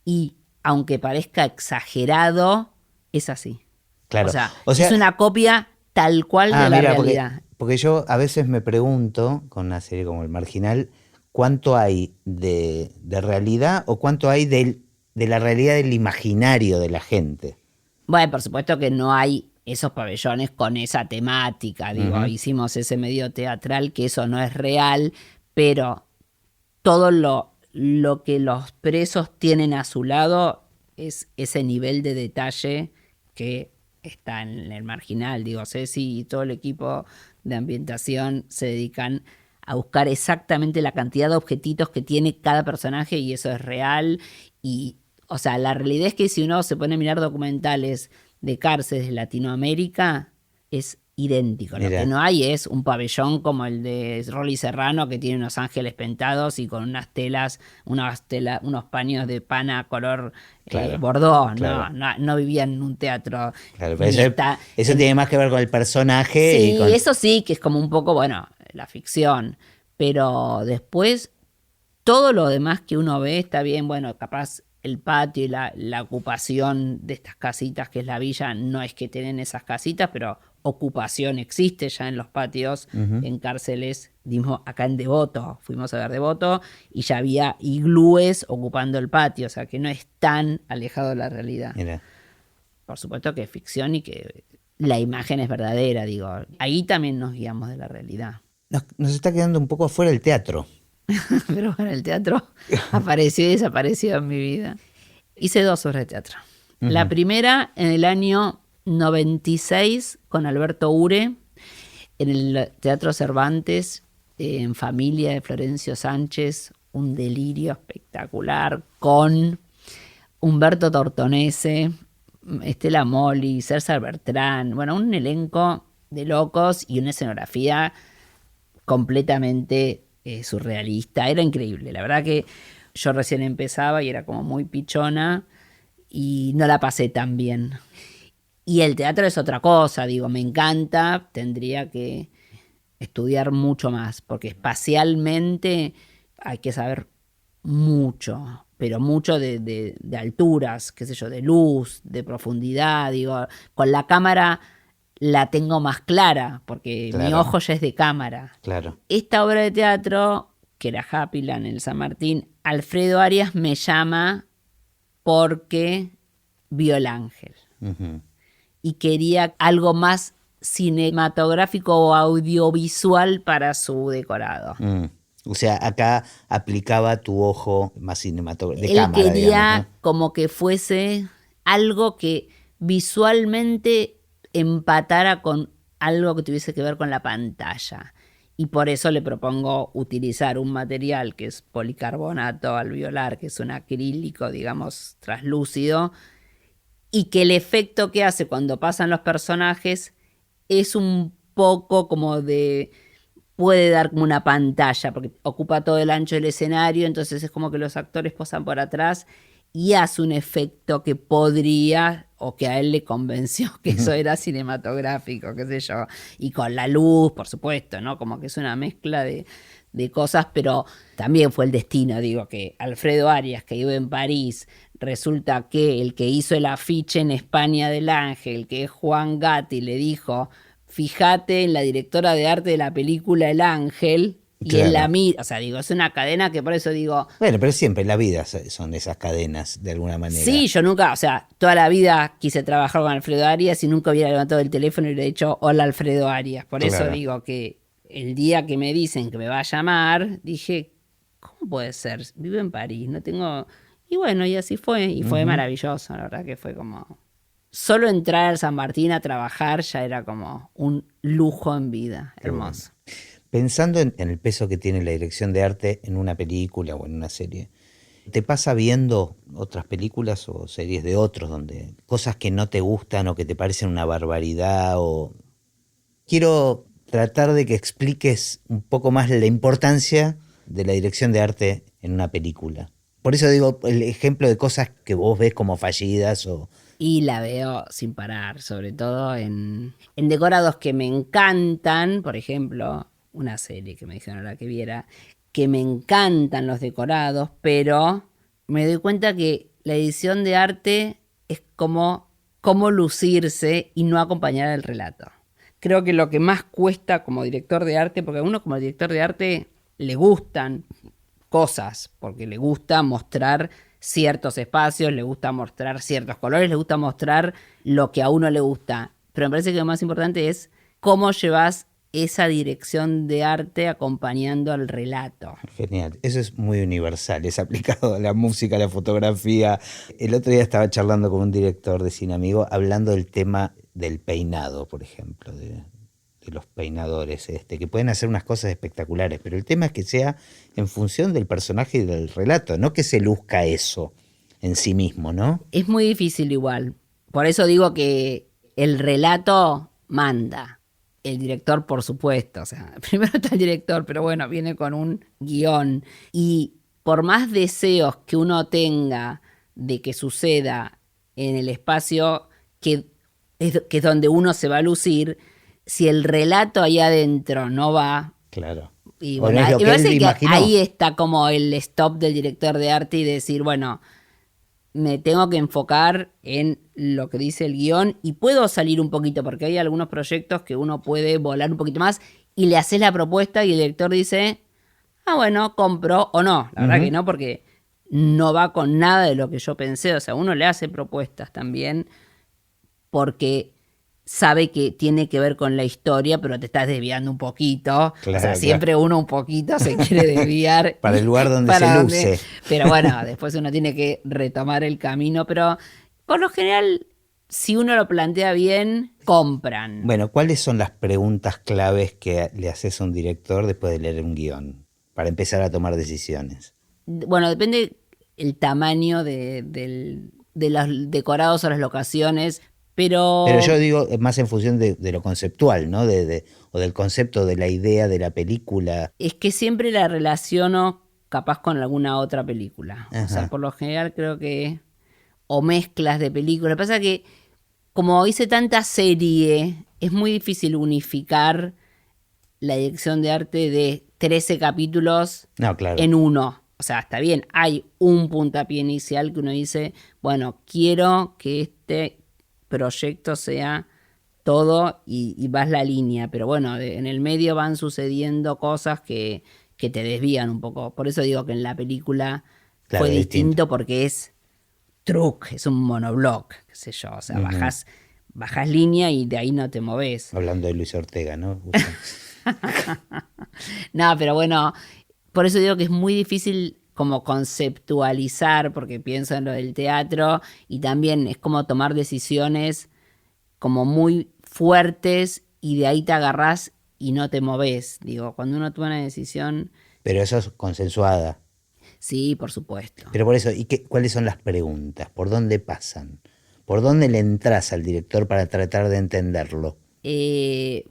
y aunque parezca exagerado, es así. Claro. O sea, es una copia tal cual de la realidad. Porque yo a veces me pregunto, con una serie como El Marginal, ¿cuánto hay de realidad o cuánto hay de la realidad del imaginario de la gente? Bueno, por supuesto que no hay esos pabellones con esa temática, digo, hicimos ese medio teatral que eso no es real, pero todo lo que los presos tienen a su lado es ese nivel de detalle que está en el marginal. Digo, Ceci y todo el equipo de ambientación se dedican a buscar exactamente la cantidad de objetitos que tiene cada personaje y eso es real. Y, o sea, la realidad es que si uno se pone a mirar documentales de cárceles de Latinoamérica, es idéntico. Lo que no hay es un pabellón como el de Rolly Serrano, que tiene unos ángeles pintados y con unas telas, unos paños de pana color bordó. Claro. No vivían en un teatro. Claro, pero eso tiene más que ver con el personaje. Sí, eso sí, que es como un poco, bueno, la ficción. Pero después, todo lo demás que uno ve está bien, bueno, capaz el patio y la ocupación de estas casitas que es la villa, no es que tienen esas casitas, pero ocupación existe ya en los patios, en cárceles, dimos acá en Devoto, fuimos a ver Devoto y ya había iglúes ocupando el patio, o sea que no es tan alejado de la realidad. Mira. Por supuesto que es ficción y que la imagen es verdadera, digo, ahí también nos guiamos de la realidad. Nos está quedando un poco afuera el teatro. Pero bueno, el teatro apareció y desapareció en mi vida. Hice 2 obras de teatro. La primera en el año 96 con Alberto Ure en el Teatro Cervantes, en Familia de Florencio Sánchez, un delirio espectacular con Humberto Tortonese, Estela Moli, César Bertrán, bueno, un elenco de locos y una escenografía completamente surrealista, era increíble, la verdad que yo recién empezaba y era como muy pichona y no la pasé tan bien. Y el teatro es otra cosa, digo, me encanta, tendría que estudiar mucho más, porque espacialmente hay que saber mucho, pero mucho de alturas, qué sé yo, de luz, de profundidad, digo, con la cámara la tengo más clara, porque mi ojo ya es de cámara. Claro. Esta obra de teatro, que era Happyland en el San Martín, Alfredo Arias me llama porque vio El Ángel. Uh-huh. Y quería algo más cinematográfico o audiovisual para su decorado. O sea, acá aplicaba tu ojo más cinematográfico, de Él cámara, quería, digamos, ¿no? como que fuese algo que visualmente empatara con algo que tuviese que ver con la pantalla. Y por eso le propongo utilizar un material que es policarbonato alveolar, que es un acrílico, digamos, traslúcido, y que el efecto que hace cuando pasan los personajes es un poco como de... puede dar como una pantalla, porque ocupa todo el ancho del escenario, entonces es como que los actores posan por atrás y hace un efecto que podría, o que a él le convenció que eso era cinematográfico, qué sé yo, y con la luz, por supuesto, ¿no? Como que es una mezcla de cosas, pero también fue el destino, digo, que Alfredo Arias, que vive en París, resulta que el que hizo el afiche en España del Ángel, que es Juan Gatti, le dijo: fíjate en la directora de arte de la película El Ángel, y claro, en la mira, o sea, digo, es una cadena que por eso digo... Bueno, pero siempre en la vida son esas cadenas, de alguna manera. Sí, yo nunca, o sea, toda la vida quise trabajar con Alfredo Arias y nunca hubiera levantado el teléfono y le he dicho: hola, Alfredo Arias. Por eso digo que el día que me dicen que me va a llamar, dije, ¿cómo puede ser? Vivo en París, no tengo... Y bueno, y así fue, y fue maravilloso, la verdad que fue como... Solo entrar al San Martín a trabajar ya era como un lujo en vida, hermoso. Bueno. Pensando en el peso que tiene la dirección de arte en una película o en una serie, ¿te pasa viendo otras películas o series de otros donde cosas que no te gustan o que te parecen una barbaridad? O quiero tratar de que expliques un poco más la importancia de la dirección de arte en una película. Por eso digo el ejemplo de cosas que vos ves como fallidas o... Y la veo sin parar, sobre todo en decorados que me encantan. Por ejemplo, una serie que me dijeron ahora que viera, que me encantan los decorados, pero me doy cuenta que la edición de arte es como lucirse y no acompañar el relato. Creo que lo que más cuesta como director de arte, porque a uno como director de arte le gustan cosas, porque le gusta mostrar ciertos espacios, le gusta mostrar ciertos colores, le gusta mostrar lo que a uno le gusta. Pero me parece que lo más importante es cómo llevas esa dirección de arte acompañando al relato. Genial, eso es muy universal, es aplicado a la música, a la fotografía. El otro día estaba charlando con un director de cine amigo hablando del tema del peinado, por ejemplo, de los peinadores, que pueden hacer unas cosas espectaculares, pero el tema es que sea en función del personaje y del relato, no que se luzca eso en sí mismo, ¿no? Es muy difícil igual. Por eso digo que el relato manda. El director, por supuesto. O sea, primero está el director, pero bueno, viene con un guión. Y por más deseos que uno tenga de que suceda en el espacio que es donde uno se va a lucir, si el relato ahí adentro no va... Claro. Y bueno, me parece que ahí está como el stop del director de arte y decir, bueno, me tengo que enfocar en lo que dice el guión y puedo salir un poquito, porque hay algunos proyectos que uno puede volar un poquito más y le haces la propuesta y el director dice, bueno, compro o no. La verdad que no, porque no va con nada de lo que yo pensé. O sea, uno le hace propuestas también porque sabe que tiene que ver con la historia, pero te estás desviando un poquito. Claro, o sea, siempre uno un poquito se quiere desviar. Para el lugar donde se luce. Pero bueno, después uno tiene que retomar el camino. Pero por lo general, si uno lo plantea bien, compran. Bueno, ¿cuáles son las preguntas claves que le haces a un director después de leer un guión? Para empezar a tomar decisiones. Bueno, depende el tamaño de los decorados o las locaciones. Pero yo digo más en función de lo conceptual, ¿no? O del concepto de la idea de la película. Es que siempre la relaciono capaz con alguna otra película. Ajá. O sea, por lo general creo que... O mezclas de películas. Lo que pasa es que como hice tanta serie, es muy difícil unificar la dirección de arte de 13 capítulos en uno. O sea, está bien, hay un puntapié inicial que uno dice, bueno, quiero que este proyecto sea todo y vas la línea, pero bueno, en el medio van sucediendo cosas que te desvían un poco. Por eso digo que en la película fue distinto porque es truc, es un monobloc, qué sé yo, o sea, bajás línea y de ahí no te movés. Hablando de Luis Ortega, ¿no? No, pero bueno, por eso digo que es muy difícil como conceptualizar, porque pienso en lo del teatro y también es como tomar decisiones como muy fuertes y de ahí te agarrás y no te movés. Digo, cuando uno toma una decisión... Pero eso es consensuada. Sí, por supuesto. Pero por eso, ¿cuáles son las preguntas? ¿Por dónde pasan? ¿Por dónde le entras al director para tratar de entenderlo?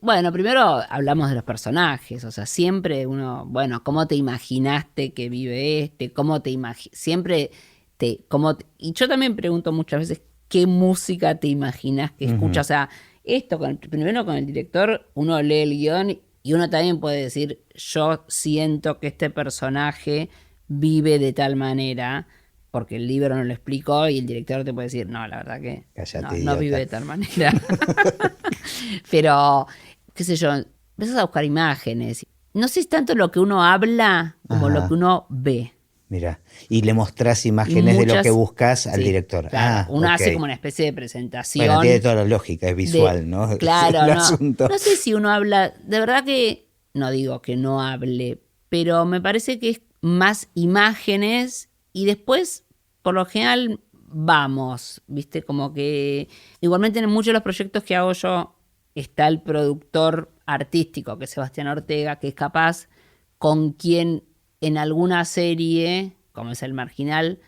Bueno, primero hablamos de los personajes, o sea, siempre uno, bueno, ¿cómo te imaginaste que vive este? ¿Cómo te imaginas? Siempre y yo también pregunto muchas veces, ¿qué música te imaginas que escuchas? O sea, esto, primero con el director, uno lee el guión y uno también puede decir, yo siento que este personaje vive de tal manera, porque el libro no lo explicó y el director te puede decir, no, la verdad que no vive de tal manera. Pero, qué sé yo, empiezas a buscar imágenes. No sé si tanto lo que uno habla como lo que uno ve. Mira, y le mostrás imágenes de lo que buscas al director. Claro, uno hace como una especie de presentación. Bueno, tiene toda la lógica, es visual, ¿no? Claro, no sé si uno habla, de verdad que, no digo que no hable, pero me parece que es más imágenes y después, por lo general, vamos, ¿viste? Como que igualmente en muchos de los proyectos que hago yo está el productor artístico, que es Sebastián Ortega, que es capaz con quien en alguna serie, como es El Marginal,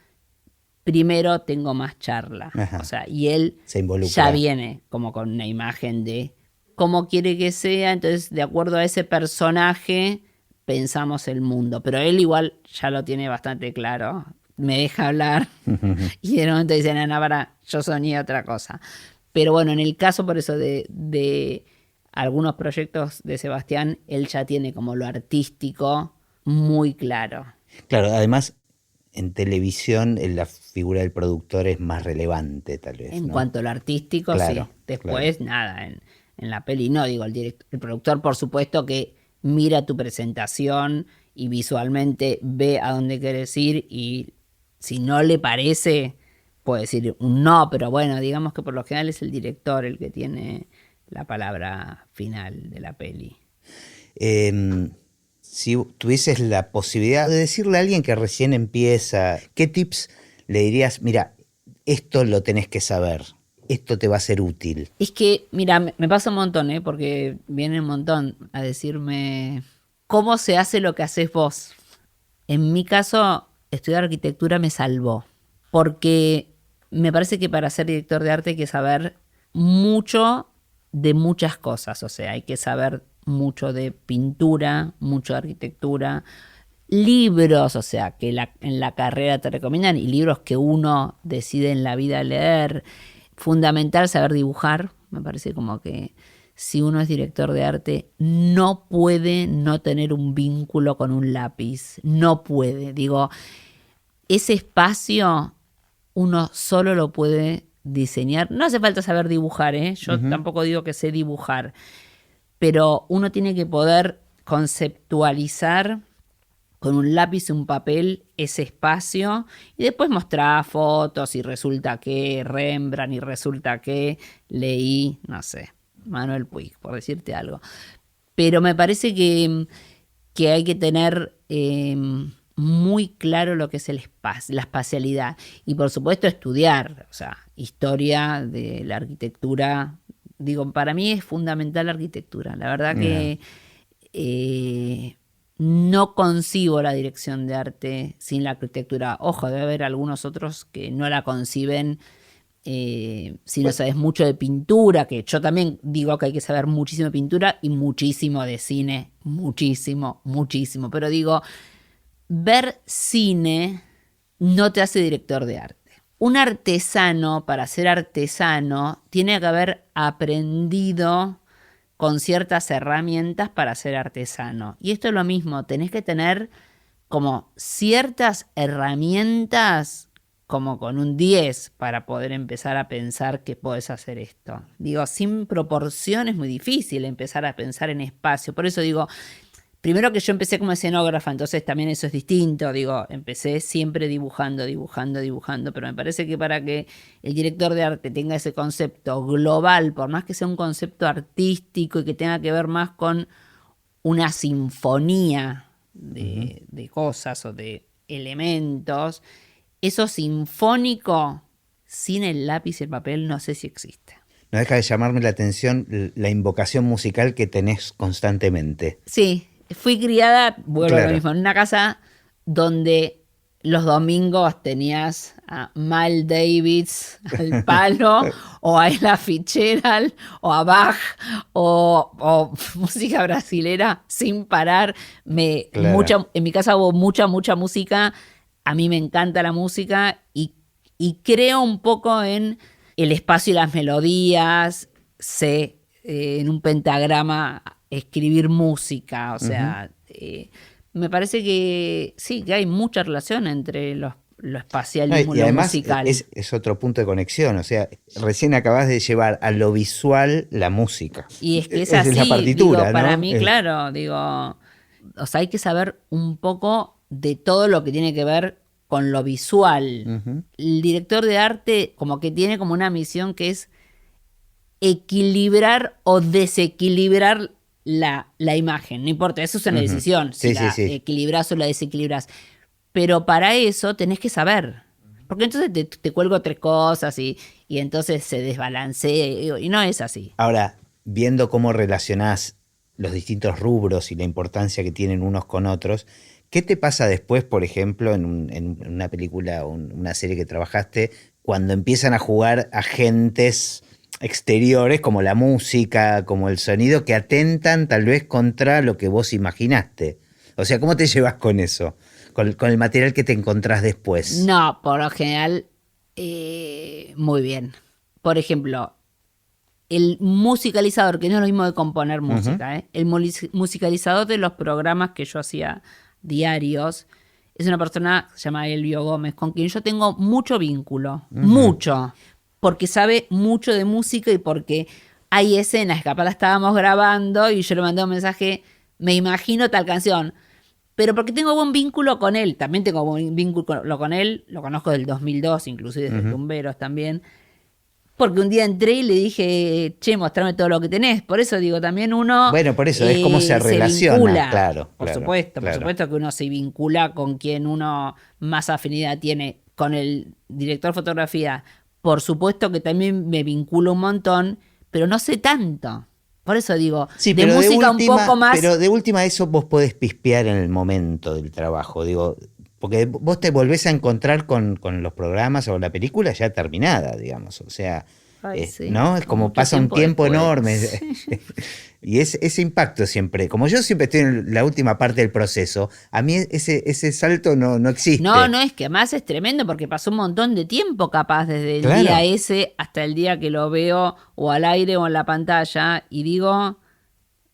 primero tengo más charla. Ajá. O sea, y él se involucra. Ya viene como con una imagen de cómo quiere que sea, entonces de acuerdo a ese personaje pensamos el mundo, pero él igual ya lo tiene bastante claro, me deja hablar y de momento dice, Ana, para, yo soñé otra cosa. Pero bueno, en el caso por eso de algunos proyectos de Sebastián, él ya tiene como lo artístico muy claro. Claro, además en televisión la figura del productor es más relevante tal vez. En cuanto a lo artístico, claro, sí. Después, nada, en la peli no, digo, el productor por supuesto que mira tu presentación y visualmente ve a dónde quieres ir y si no le parece, puede decir un no, pero bueno, digamos que por lo general es el director el que tiene la palabra final de la peli. Si tuvieses la posibilidad de decirle a alguien que recién empieza, ¿qué tips le dirías? Mira, esto lo tenés que saber, esto te va a ser útil. Es que, mira, me pasa un montón, porque viene un montón a decirme cómo se hace lo que haces vos. En mi caso, estudiar arquitectura me salvó, porque me parece que para ser director de arte hay que saber mucho de muchas cosas, o sea, hay que saber mucho de pintura, mucho de arquitectura, libros, o sea, que en la carrera te recomiendan y libros que uno decide en la vida leer. Fundamental saber dibujar, me parece como que si uno es director de arte no puede no tener un vínculo con un lápiz, no puede, digo, ese espacio uno solo lo puede diseñar, no hace falta saber dibujar, yo tampoco digo que sé dibujar, pero uno tiene que poder conceptualizar con un lápiz y un papel ese espacio y después mostrar fotos y resulta que Rembrandt y resulta que leí, no sé, Manuel Puig, por decirte algo. Pero me parece que hay que tener muy claro lo que es el espacio, la espacialidad y por supuesto estudiar, o sea, historia de la arquitectura. Digo, para mí es fundamental la arquitectura. La verdad que no concibo la dirección de arte sin la arquitectura. Ojo, debe haber algunos otros que no la conciben si no sabes mucho de pintura, que yo también digo que hay que saber muchísimo de pintura y muchísimo de cine. Muchísimo, muchísimo. Pero digo, ver cine no te hace director de arte. Un artesano, para ser artesano, tiene que haber aprendido con ciertas herramientas para ser artesano. Y esto es lo mismo, tenés que tener como ciertas herramientas como con un 10 para poder empezar a pensar que podés hacer esto. Digo, sin proporción es muy difícil empezar a pensar en espacio. Por eso digo, primero que yo empecé como escenógrafa, entonces también eso es distinto. Digo, empecé siempre dibujando, pero me parece que para que el director de arte tenga ese concepto global, por más que sea un concepto artístico y que tenga que ver más con una sinfonía de cosas o de elementos, eso sinfónico, sin el lápiz y el papel, no sé si existe. No deja de llamarme la atención la invocación musical que tenés constantemente. Sí, fui criada, vuelvo a lo mismo, en una casa donde los domingos tenías a Miles Davis al palo, o a Ella Fitzgerald, o a Bach, o música brasilera sin parar. Claro. En mi casa hubo mucha música. A mí me encanta la música y creo un poco en el espacio y las melodías. Sé en un pentagrama escribir música, o sea, me parece que sí, que hay mucha relación entre lo espacial y lo además musical. Es otro punto de conexión, o sea, recién acabas de llevar a lo visual la música. Y es que es así, la partitura, digo, para ¿no? mí, claro, digo, o sea, hay que saber un poco de todo lo que tiene que ver con lo visual. El director de arte como que tiene como una misión que es equilibrar o desequilibrar la imagen. No importa, eso es una decisión, si la equilibras o la desequilibras. Pero para eso tenés que saber. Porque entonces te cuelgo 3 cosas y entonces se desbalancea. Y no es así. Ahora, viendo cómo relacionás los distintos rubros y la importancia que tienen unos con otros, ¿qué te pasa después, por ejemplo, en una película o una serie que trabajaste, cuando empiezan a jugar agentes exteriores como la música, como el sonido, que atentan tal vez contra lo que vos imaginaste? O sea, ¿cómo te llevas con eso? Con el material que te encontrás después. No, por lo general, muy bien. Por ejemplo, el musicalizador, que no es lo mismo de componer música, el musicalizador de los programas que yo hacía diarios, es una persona que se llama Elvio Gómez, con quien yo tengo mucho vínculo, mucho, porque sabe mucho de música y porque hay escenas que capaz la estábamos grabando y yo le mandé un mensaje, me imagino tal canción, pero porque tengo buen vínculo con él, también tengo buen vínculo con él, lo conozco del 2002, inclusive desde Tumberos también, porque un día entré y le dije, che, mostrame todo lo que tenés. Por eso digo, también uno... Bueno, por eso es cómo se relaciona, vincula, claro. Por supuesto que uno se vincula con quien uno más afinidad tiene. Con el director de fotografía, por supuesto que también me vinculo un montón, pero no sé tanto. Por eso digo, sí, de música un poco más... Pero de última eso vos podés pispear en el momento del trabajo, digo... Porque vos te volvés a encontrar con los programas o la película ya terminada, digamos. O sea, sí, ¿no? Es como pasa un tiempo enorme. Sí. Y ese impacto siempre, como yo siempre estoy en la última parte del proceso, a mí ese salto no existe. No, es que además es tremendo porque pasó un montón de tiempo capaz desde el día ese hasta el día que lo veo o al aire o en la pantalla y digo...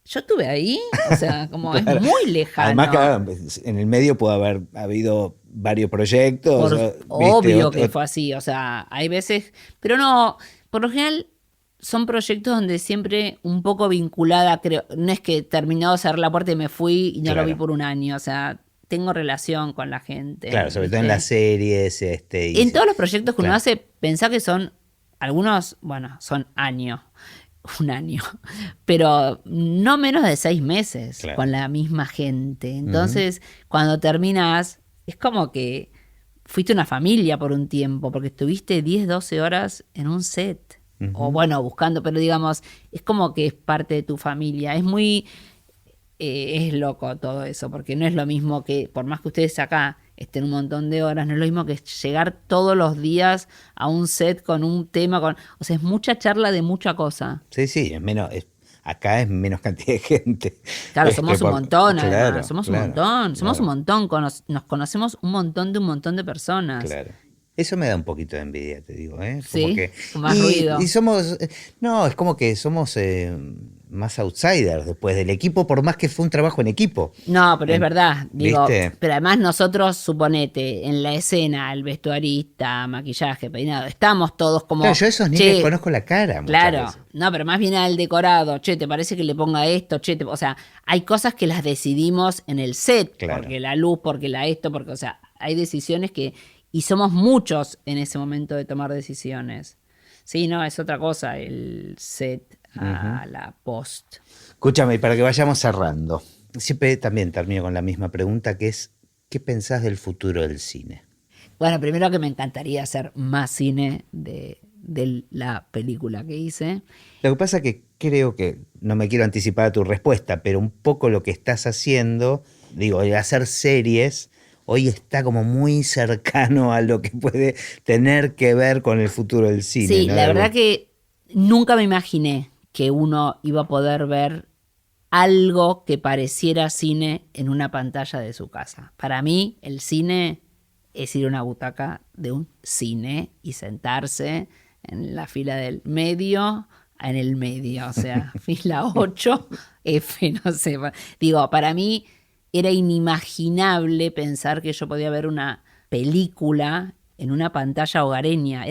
Yo estuve ahí, o sea, como claro. Es muy lejano. Además, claro, en el medio puede haber habido varios proyectos. Obvio que fue así, o sea, hay veces, pero no, por lo general son proyectos donde siempre un poco vinculada, creo, no es que terminó de cerrar la puerta y me fui y no lo vi por un año, o sea, tengo relación con la gente. Claro, sobre todo en las series. En todos los proyectos que uno hace, pensá que son, algunos, bueno, son años. Un año, pero no menos de 6 meses con la misma gente. Entonces, cuando terminas, es como que fuiste una familia por un tiempo, porque estuviste 10, 12 horas en un set. O bueno, buscando, pero digamos, es como que es parte de tu familia. Es muy... es loco todo eso, porque no es lo mismo que, por más que ustedes acá estén un montón de horas, no es lo mismo que llegar todos los días a un set con un tema, o sea, es mucha charla de mucha cosa. Sí, es menos, acá es menos cantidad de gente. Claro, somos un montón, además, somos un montón, nos conocemos un montón de personas. Claro. Eso me da un poquito de envidia, te digo, ¿eh? Sí, como que, con más ruido. Y somos, no, es como que somos más outsiders después del equipo, por más que fue un trabajo en equipo. No, pero es verdad. Digo, ¿viste? pero además nosotros, suponete, en la escena, el vestuarista, maquillaje, peinado, estamos todos como... Claro, yo a esos ni les conozco la cara. Claro, veces. no, pero más bien al decorado, ¿te parece que le ponga esto? O sea, hay cosas que las decidimos en el set, claro. Porque la luz, porque o sea, hay decisiones que... Y somos muchos en ese momento de tomar decisiones. Sí, no, es otra cosa el set a la post. Escúchame, para que vayamos cerrando, siempre también termino con la misma pregunta, que es, ¿qué pensás del futuro del cine? Bueno, primero que me encantaría hacer más cine de la película que hice. Lo que pasa es que creo que, no me quiero anticipar a tu respuesta, pero un poco lo que estás haciendo, digo, el hacer series, hoy está como muy cercano a lo que puede tener que ver con el futuro del cine. Sí, ¿no? la verdad que nunca me imaginé que uno iba a poder ver algo que pareciera cine en una pantalla de su casa. Para mí, el cine es ir a una butaca de un cine y sentarse en la fila del medio, en el medio, o sea, fila 8, F, no sé. Digo, para mí era inimaginable pensar que yo podía ver una película en una pantalla hogareña.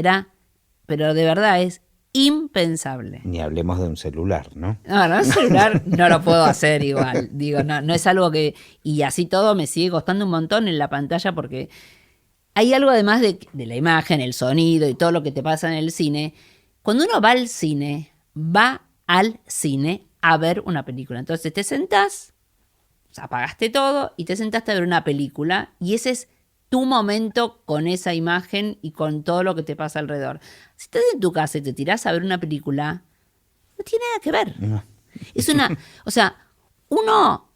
Pero de verdad es impensable. Ni hablemos de un celular, ¿no? No, un celular no lo puedo hacer igual. Digo, no es algo que... Y así todo me sigue costando un montón en la pantalla porque hay algo además de la imagen, el sonido y todo lo que te pasa en el cine. Cuando uno va al cine a ver una película. Entonces te sentás, apagaste todo y te sentaste a ver una película y ese es tu momento con esa imagen y con todo lo que te pasa alrededor. Si estás en tu casa y te tirás a ver una película, no tiene nada que ver. No. O sea, uno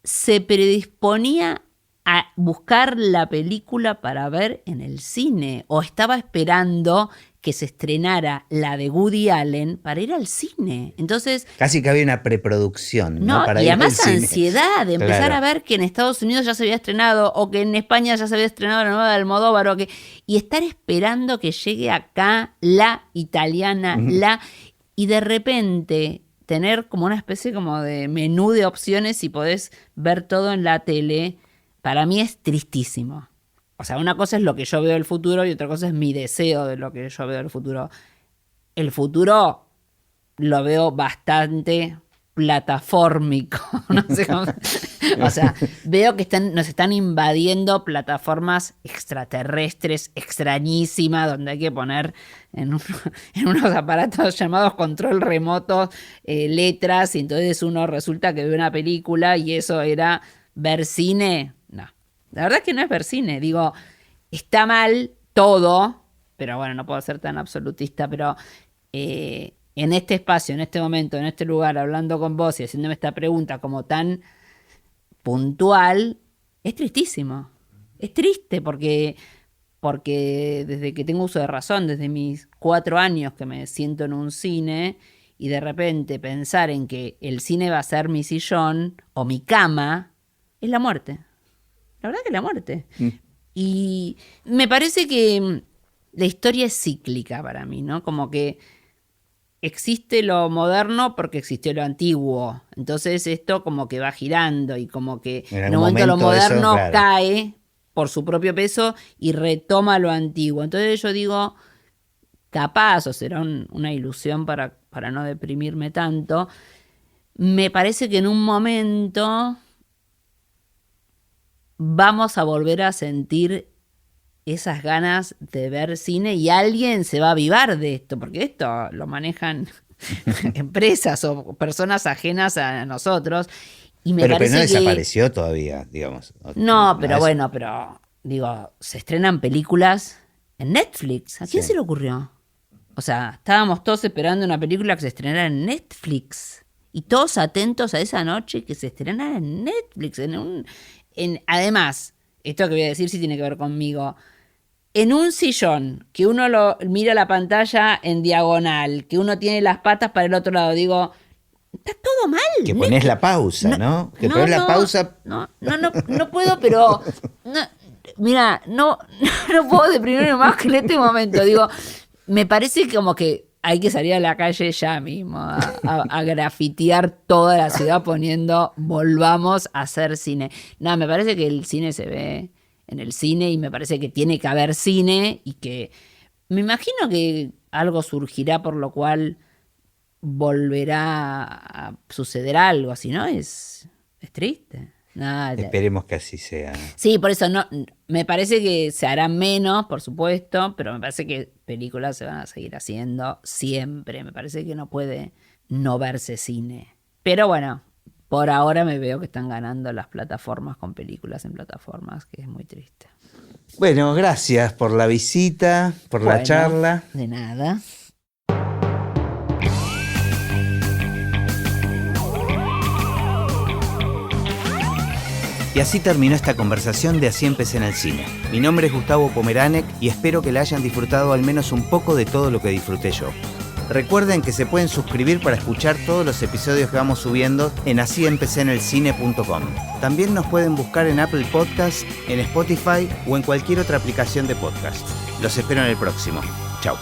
se predisponía a buscar la película para ver en el cine o estaba esperando que se estrenara la de Woody Allen para ir al cine. Entonces, casi que había una preproducción, ¿no? Para y además ansiedad de empezar a ver que en Estados Unidos ya se había estrenado o que en España ya se había estrenado la nueva de Almodóvar y estar esperando que llegue acá la italiana, y de repente tener como una especie como de menú de opciones y podés ver todo en la tele, para mí es tristísimo. O sea, una cosa es lo que yo veo del futuro y otra cosa es mi deseo de lo que yo veo del futuro. El futuro lo veo bastante plataformico. No sé cómo. O sea, veo que nos están invadiendo plataformas extraterrestres, extrañísimas, donde hay que poner en unos aparatos llamados control remoto letras, y entonces uno resulta que ve una película y eso era ver cine. No, la verdad es que no es ver cine. Digo, está mal todo, pero bueno, no puedo ser tan absolutista, pero en este espacio, en este momento, en este lugar, hablando con vos y haciéndome esta pregunta como tan puntual, es tristísimo. Es triste porque desde que tengo uso de razón, desde mis 4 años que me siento en un cine y de repente pensar en que el cine va a ser mi sillón o mi cama, es la muerte. La verdad que es la muerte. Y me parece que la historia es cíclica para mí, ¿no? Como que existe lo moderno porque existió lo antiguo. Entonces esto como que va girando y como que en un momento lo moderno cae por su propio peso y retoma lo antiguo. Entonces yo digo, capaz, o será una ilusión para no deprimirme tanto, me parece que en un momento vamos a volver a sentir esas ganas de ver cine y alguien se va a avivar de esto, porque esto lo manejan empresas o personas ajenas a nosotros. Y pero no desapareció todavía, digamos. No, pero bueno, pero digo, se estrenan películas en Netflix. ¿A quién se le ocurrió? O sea, estábamos todos esperando una película que se estrenara en Netflix y todos atentos a esa noche que se estrenara en Netflix. Además, esto que voy a decir sí tiene que ver conmigo. En un sillón, que uno mira la pantalla en diagonal, que uno tiene las patas para el otro lado, digo, está todo mal. Que pones la pausa, ¿no? Que pones la pausa. No puedo, pero mira, no puedo deprimirme más que en este momento. Digo, me parece como que hay que salir a la calle ya mismo a grafitear toda la ciudad poniendo volvamos a hacer cine. No, me parece que el cine se ve en el cine y me parece que tiene que haber cine y que me imagino que algo surgirá por lo cual volverá a suceder algo así, ¿no? Es triste. Nada. Esperemos que así sea. Sí, por eso no, me parece que se harán menos, por supuesto, pero me parece que películas se van a seguir haciendo siempre. Me parece que no puede no verse cine. Pero bueno, por ahora me veo que están ganando las plataformas con películas en plataformas, que es muy triste. Bueno, gracias por la visita, por la charla. De nada. Y así terminó esta conversación de Así empecé en el cine. Mi nombre es Gustavo Pomeranek y espero que la hayan disfrutado al menos un poco de todo lo que disfruté yo. Recuerden que se pueden suscribir para escuchar todos los episodios que vamos subiendo en asíempecéenelcine.com. También nos pueden buscar en Apple Podcasts, en Spotify o en cualquier otra aplicación de podcast. Los espero en el próximo. Chau.